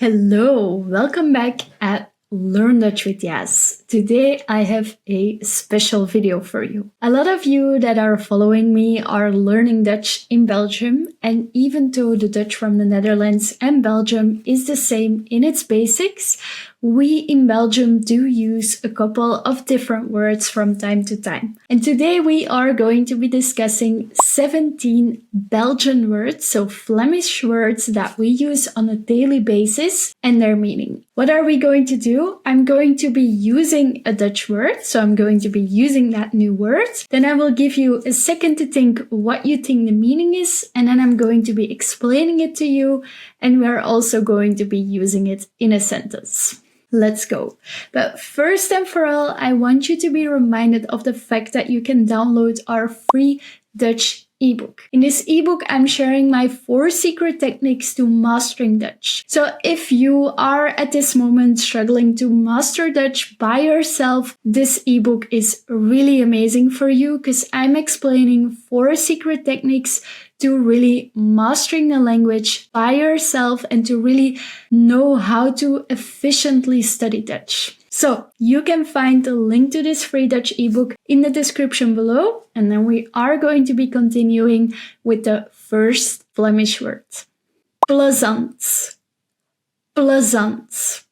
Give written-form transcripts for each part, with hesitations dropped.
Hello, welcome back at Learn Dutch with Jas. Today I have a special video for you. A lot of you that are following me are learning Dutch in Belgium, and even though the Dutch from the Netherlands and Belgium is the same in its basics, we in Belgium do use a couple of different words from time to time. And today we are going to be discussing 17 Belgian words, so Flemish words that we use on a daily basis and their meaning. What are we going to do? I'm going to be using a Dutch word, so I'm going to be using that new word. Then I will give you a second to think what you think the meaning is, and then I'm going to be explaining it to you, and we're also going to be using it in a sentence. Let's go. But first and for all, I want you to be reminded of the fact that you can download our free Dutch ebook. In this ebook, I'm sharing my 4 secret techniques to mastering Dutch. So if you are at this moment struggling to master Dutch by yourself, this ebook is really amazing for you because I'm explaining 4 secret techniques to really mastering the language by yourself and to really know how to efficiently study Dutch. So you can find the link to this free Dutch ebook in the description below. And then we are going to be continuing with the first Flemish word. Plezant. Plezant.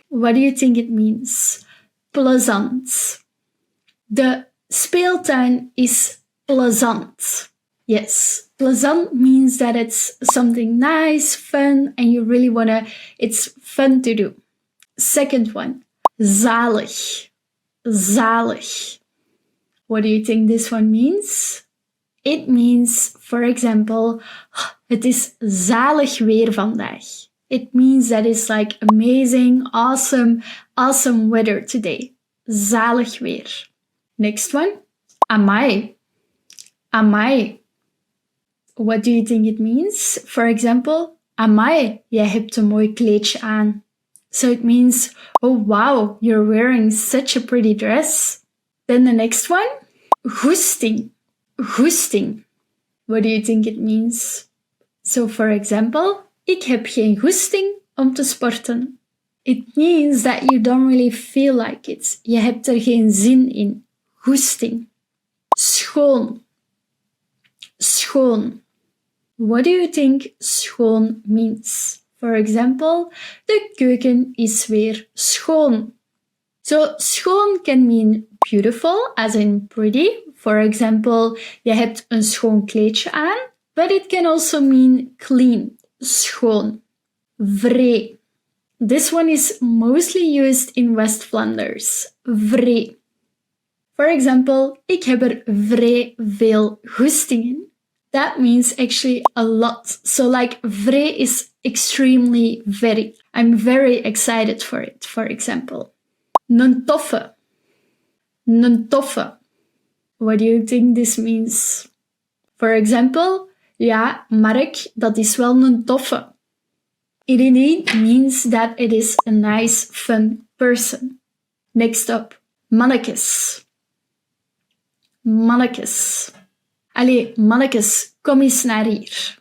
What do you think it means? Plezant. De speeltuin is plezant. Yes, plezant means that it's something nice, fun, and you really it's fun to do. Second one, zalig. Zalig. What do you think this one means? It means, for example, het is zalig weer vandaag. It means that it's like amazing, awesome weather today. Zalig weer. Next one, amai. Amai. What do you think it means? For example, amai, jij hebt een mooi kleedje aan. So it means, oh wow, you're wearing such a pretty dress. Then the next one, goesting. Goesting. What do you think it means? So for example, ik heb geen goesting om te sporten. It means that you don't really feel like it. Je hebt er geen zin in. Goesting. Schoon. Schoon. What do you think schoon means? For example, de keuken is weer schoon. So schoon can mean beautiful, as in pretty. For example, je hebt een schoon kleedje aan. But it can also mean clean, schoon. Vrij. This one is mostly used in West Flanders. Vrij. For example, ik heb er vrij veel goesting in. That means actually a lot. So like vrij is extremely very. I'm very excited for it, for example. Een toffe. Een toffe. What do you think this means? For example, ja, Mark, dat is wel een toffe. It indeed means that it is a nice, fun person. Next up, mannekes. Mannekes. Allee, mannekes, kom eens naar hier.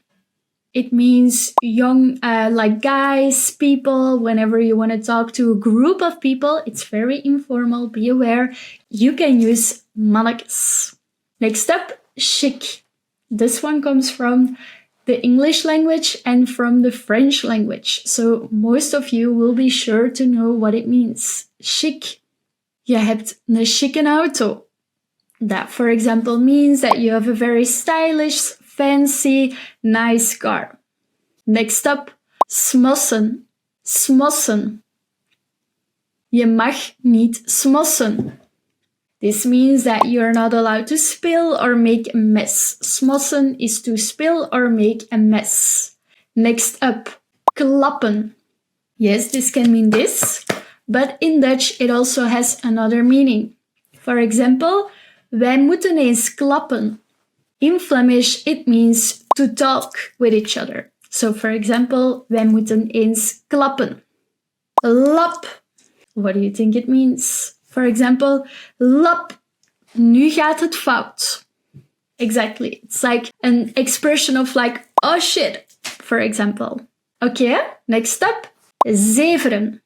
It means young, like guys, people, whenever you want to talk to a group of people, it's very informal, be aware. You can use mannekes. Next up, chic. This one comes from the English language and from the French language. So most of you will be sure to know what it means. Chic. Je hebt een chique auto. That, for example, means that you have a very stylish, fancy, nice car. Next up, smossen. Smossen. Je mag niet smossen. This means that you're not allowed to spill or make a mess. Smossen is to spill or make a mess. Next up, klappen. Yes, this can mean this, but in Dutch it also has another meaning. For example, wij moeten eens klappen. In Flemish, it means to talk with each other. So, for example, wij moeten eens klappen. Lap. What do you think it means? For example, lap. Nu gaat het fout. Exactly. It's like an expression of like, oh shit, for example. Okay, next up. Zeveren.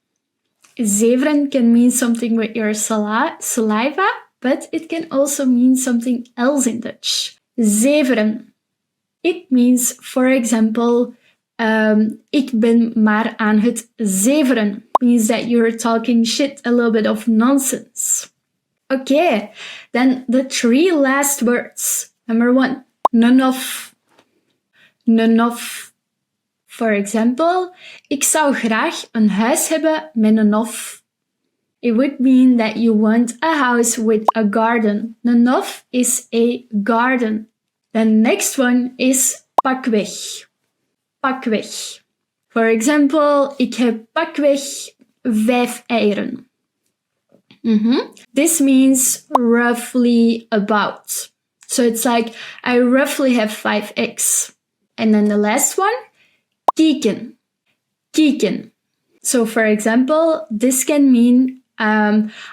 Zeveren can mean something with your saliva, but it can also mean something else in Dutch. Zeveren. It means, for example, ik ben maar aan het zeveren. Means that you're talking shit, a little bit of nonsense. Okay, then the 3 last words. Number 1, none of. None of. For example, ik zou graag een huis hebben met een hof. It would mean that you want a house with a garden. Een hof is a garden. The next one is pakweg. Pakweg. For example, ik heb pakweg 5 eieren. This means roughly about. So it's like, I roughly have 5 eggs. And then the last one, kieken. Kieken. So for example, this can mean,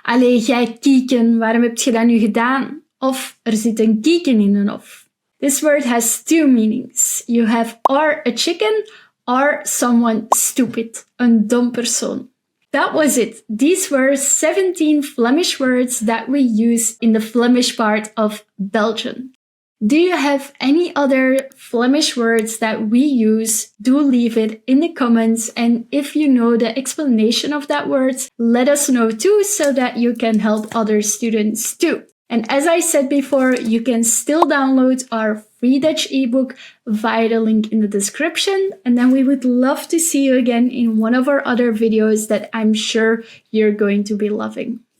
allee, jij kieken, waarom heb je dat nu gedaan? Of, er zit een kieken in een hof. This word has 2 meanings. You have or a chicken or someone stupid, een dom persoon. That was it. These were 17 Flemish words that we use in the Flemish part of Belgium. Do you have any other Flemish words that we use? Do leave it in the comments, and if you know the explanation of that word, let us know too so that you can help other students too. And as I said before, you can still download our free Dutch ebook via the link in the description. And then we would love to see you again in one of our other videos that I'm sure you're going to be loving.